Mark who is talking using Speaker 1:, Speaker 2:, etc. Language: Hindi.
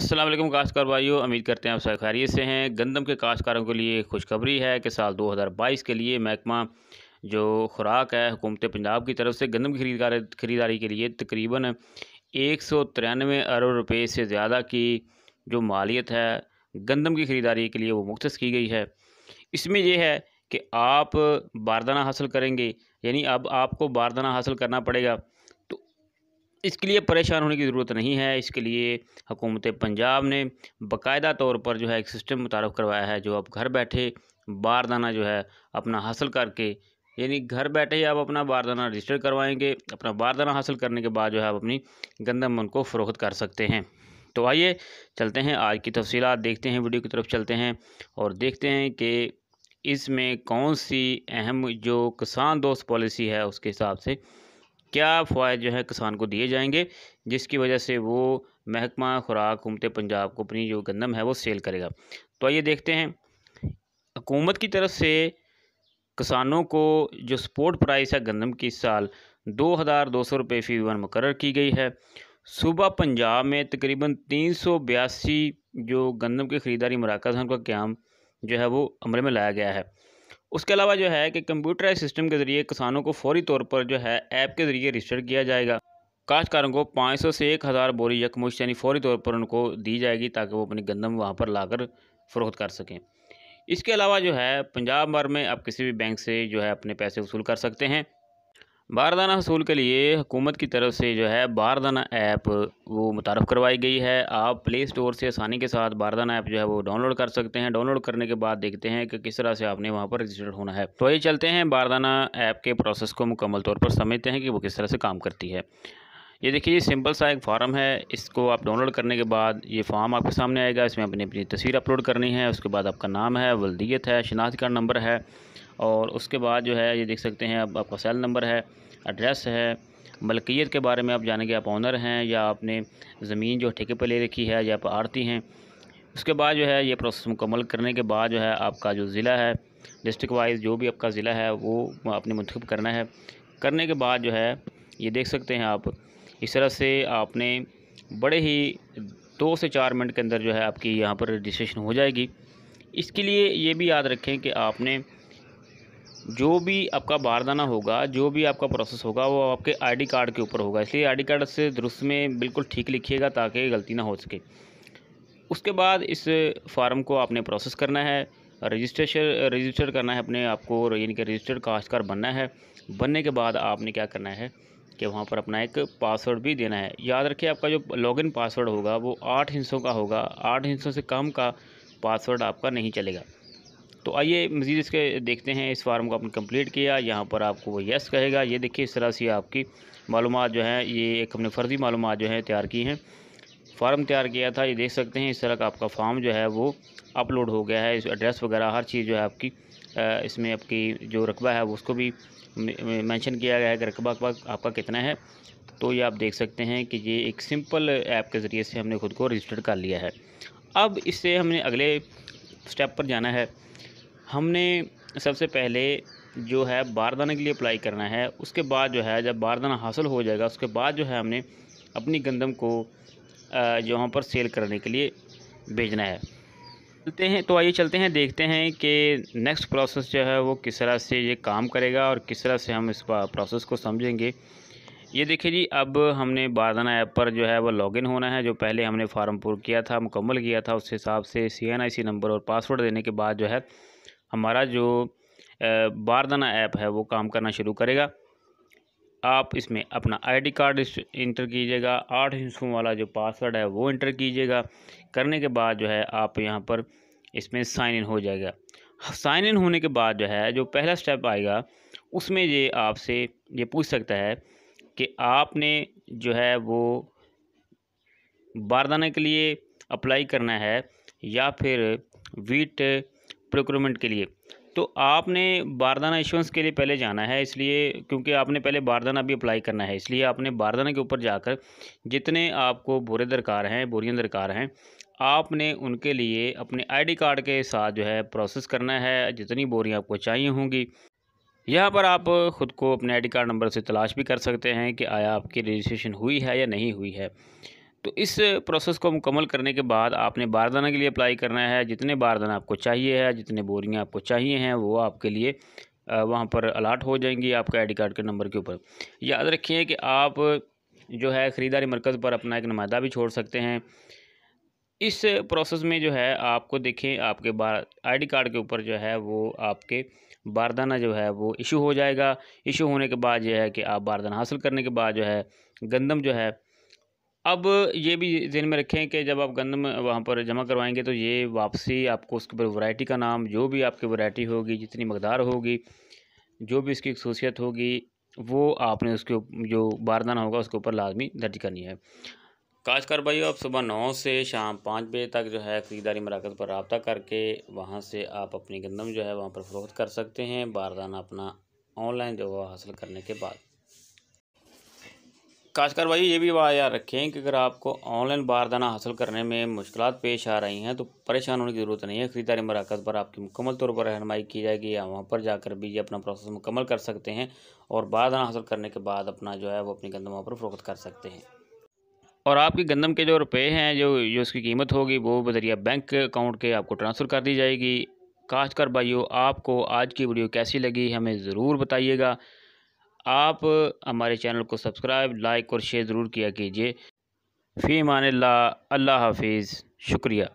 Speaker 1: अस्सलाम वालेकुम काश्तकार भाइयों, उम्मीद करते हैं आप सब खैरियत से हैं। गंदम के काश्तकारों के लिए खुशखबरी है कि साल 2022 के लिए महकमा जो खुराक है हुकूमत पंजाब की तरफ से गंदम की खरीदारी के लिए तकरीबन 193 अरब रुपए से ज़्यादा की जो मालियत है गंदम की खरीदारी के लिए वो मुख्तस की गई है। इसमें ये है कि आप बारदाना हासिल करेंगे, यानी अब आपको बारदाना हासिल करना पड़ेगा। तो इसके लिए परेशान होने की ज़रूरत नहीं है। इसके लिए हुकूमत पंजाब ने बाकायदा तौर पर जो है एक सिस्टम मुतारफ़ करवाया है, जो आप घर बैठे बारदाना जो है अपना हासिल करके, यानी घर बैठे ही आप अपना बारदाना रजिस्टर करवाएंगे। अपना बारदाना हासिल करने के बाद जो है आप अपनी गंदम उनको फ़रोख्त कर सकते हैं। तो आइए चलते हैं आज की तफसीलात देखते हैं, वीडियो की तरफ चलते हैं और देखते हैं कि इसमें कौन सी अहम जो किसान दोस्त पॉलिसी है उसके हिसाब से क्या फ़वाइद जो है किसान को दिए जाएंगे, जिसकी वजह से वो महकमा खुराक हुकूमत पंजाब को अपनी जो गंदम है वो सेल करेगा। तो आइए देखते हैं। हुकूमत की तरफ से किसानों को जो सपोर्ट प्राइस है गंदम की इस साल 2200 रुपये फ़ी वन मुकर्रर की गई है। सूबा पंजाब में तकरीबन 382 जो गंदम की ख़रीदारी मराकज़ हैं उनका क़याम जो है वो अमल में लाया गया है। उसके अलावा जो है कि कंप्यूटराइज सिस्टम के ज़रिए किसानों को फौरी तौर पर जो है ऐप के ज़रिए रजिस्टर किया जाएगा। काश्तकारों को 500 से 1000 बोरी यकमुश्त यानी फौरी तौर पर उनको दी जाएगी, ताकि वो अपनी गंदम वहाँ पर लाकर फ़रोख्त कर सकें। इसके अलावा जो है पंजाब भर में आप किसी भी बैंक से जो है अपने पैसे वसूल कर सकते हैं। बारदाना हसूल के लिए हुकूमत की तरफ से जो है बारदाना ऐप वो मुतारफ़ करवाई गई है। आप प्ले स्टोर से आसानी के साथ बारदाना ऐप जो है वो डाउनलोड कर सकते हैं। डाउनलोड करने के बाद देखते हैं कि किस तरह से आपने वहाँ पर रजिस्टर्ड होना है। तो ये चलते हैं बारदाना ऐप के प्रोसेस को मुकम्मल तौर पर समझते हैं कि वो किस तरह से काम करती है। ये देखिए, ये सिंपल सा एक फार्म है। इसको आप डाउनलोड करने के बाद ये फॉर्म आपके सामने आएगा। इसमें अपनी अपनी तस्वीर अपलोड करनी है। उसके बाद आपका नाम है, वल्दियत है, शनाख्ती कार्ड नंबर है, और उसके बाद जो है ये देख सकते हैं अब आपका सेल नंबर है, एड्रेस है, मलकियत के बारे में आप जानेंगे, आप ओनर हैं या आपने ज़मीन जो ठेके पर ले रखी है या आप आड़ती हैं। उसके बाद जो है ये प्रोसेस मुकम्मल करने के बाद जो है आपका जो ज़िला है, डिस्ट्रिक्ट वाइज जो भी आपका ज़िला है वो आपने मुंतखब करना है। करने के बाद जो है ये देख सकते हैं आप, इस तरह से आपने बड़े ही 2 से 4 मिनट के अंदर जो है आपकी यहाँ पर रजिस्ट्रेशन हो जाएगी। इसके लिए ये भी याद रखें कि आपने जो भी आपका बारदाना होगा, जो भी आपका प्रोसेस होगा, वो आपके आईडी कार्ड के ऊपर होगा। इसलिए आईडी कार्ड से दुरुस्त में बिल्कुल ठीक लिखिएगा ताकि गलती ना हो सके। उसके बाद इस फार्म को आपने प्रोसेस करना है, रजिस्टर करना है अपने आप को, यानी कि रजिस्टर्ड काश्तकार बनना है। बनने के बाद आपने क्या करना है कि वहाँ पर अपना एक पासवर्ड भी देना है। याद रखिए, आपका जो लॉगिन पासवर्ड होगा वो 8 हिस्सों का होगा। 8 हिस्सों से कम का पासवर्ड आपका नहीं चलेगा। तो आइए मज़ीद इसके देखते हैं। इस फार्म को आपने कंप्लीट किया, यहाँ पर आपको वो यस कहेगा। ये देखिए, इस तरह से आपकी मालूमात जो हैं, ये एक हमने फ़र्ज़ी मालूमात जो है तैयार की हैं। फ़ार्म तैयार किया था, ये देख सकते हैं। इस तरह का आपका फॉर्म जो है वो अपलोड हो गया है। इस एड्रेस वगैरह हर चीज़ जो है आपकी इसमें आपकी जो रकबा है वो उसको भी मेंशन किया गया है कि रकबा आपका कितना है। तो ये आप देख सकते हैं कि ये एक सिंपल ऐप के ज़रिए से हमने ख़ुद को रजिस्टर कर लिया है। अब इससे हमने अगले स्टेप पर जाना है। हमने सबसे पहले जो है बारदाना के लिए अप्लाई करना है। उसके बाद जो है जब बारदाना हासिल हो जाएगा, उसके बाद जो है हमने अपनी गंदम को जो वहाँ पर सेल करने के लिए भेजना है। चलते हैं, तो आइए चलते हैं, देखते हैं कि नेक्स्ट प्रोसेस जो है वो किस तरह से ये काम करेगा और किस तरह से हम इस प्रोसेस को समझेंगे। ये देखिए जी, अब हमने बारदाना ऐप पर जो है वो लॉगिन होना है। जो पहले हमने फार्म पूरा किया था, मुकम्मल किया था, उस हिसाब से CNIC नंबर और पासवर्ड देने के बाद जो है हमारा जो बारदाना ऐप है वो काम करना शुरू करेगा। आप इसमें अपना आईडी कार्ड इंटर कीजिएगा, 8 हिस्सों वाला जो पासवर्ड है वो इंटर कीजिएगा। करने के बाद जो है आप यहाँ पर इसमें साइन इन हो जाएगा। साइन इन होने के बाद जो है जो पहला स्टेप आएगा उसमें ये आपसे ये पूछ सकता है कि आपने जो है वो बारदाने के लिए अप्लाई करना है या फिर वीट प्रोक्योरमेंट के लिए। तो आपने बारदाना इशुएंस के लिए पहले जाना है, इसलिए क्योंकि आपने पहले बारदाना भी अप्लाई करना है। इसलिए आपने बारदाना के ऊपर जाकर जितने आपको बोरे दरकार हैं, बोरियां दरकार हैं, आपने उनके लिए अपने आईडी कार्ड के साथ जो है प्रोसेस करना है। जितनी बोरियां आपको चाहिए होंगी, यहाँ पर आप ख़ुद को अपने आईडी कार्ड नंबर से तलाश भी कर सकते हैं कि आया आपकी रजिस्ट्रेशन हुई है या नहीं हुई है। तो इस प्रोसेस को मुकम्मल करने के बाद आपने बारदाना के लिए अप्लाई करना है। जितने बारदाना आपको चाहिए है, जितने बोरियां आपको चाहिए हैं, वो आपके लिए वहाँ पर अलाट हो जाएंगी आपके आईडी कार्ड के नंबर के ऊपर। याद रखिए कि आप जो है ख़रीदारी मरकज़ पर अपना एक नुमाइंदा भी छोड़ सकते हैं। इस प्रोसेस में जो है आपको देखें, आपके आईडी कार्ड के ऊपर जो है वो आपके बारदाना जो है वो इशू हो जाएगा। इशू होने के बाद जो है कि आप बारदाना हासिल करने के बाद जो है गंदम जो है, अब ये भी ज़हन में रखें कि जब आप गंदम वहाँ पर जमा करवाएंगे तो ये वापसी आपको उसके ऊपर वैरायटी का नाम, जो भी आपकी वैरायटी होगी, जितनी मकदार होगी, जो भी इसकी खसूसियत होगी, वो आपने उसके जो बारदाना होगा उसके ऊपर लाजमी दर्ज करनी है। काश्तकार भाइयों, आप सुबह 9 से शाम 5 बजे तक जो है ख़रीदारी मराकज़ पर रब्ता करके वहाँ से आप अपनी गंदम जो है वहाँ पर फ़रोख्त कर सकते हैं, बारदाना अपना ऑनलाइन जो है हासिल करने के बाद। काश्तकार भाई, ये भी बात याद रखें कि अगर आपको ऑनलाइन बारदाना हासिल करने में मुश्किलात पेश आ रही हैं तो परेशान होने की ज़रूरत नहीं है। ख़रीदारी मराकज़ पर आपकी मुकम्मल तौर पर रहनुमाई की जाएगी, या वहाँ पर जाकर भी ये अपना प्रोसेस मुकम्मल कर सकते हैं और बारदाना हासिल करने के बाद अपना जो है वो अपनी गंदम वहाँ पर फ़रोख्त कर सकते हैं। और आपकी गंदम के जो रुपए हैं, जो उसकी कीमत होगी, वो बज़रिया बैंक अकाउंट के आपको ट्रांसफ़र कर दी जाएगी। काश्तकार भाइयों, आपको आज की वीडियो कैसी लगी हमें ज़रूर बताइएगा। आप हमारे चैनल को सब्सक्राइब, लाइक और शेयर ज़रूर किया कीजिए। फ़ी अमानिल्लाह, अल्लाह हाफ़िज़, शुक्रिया।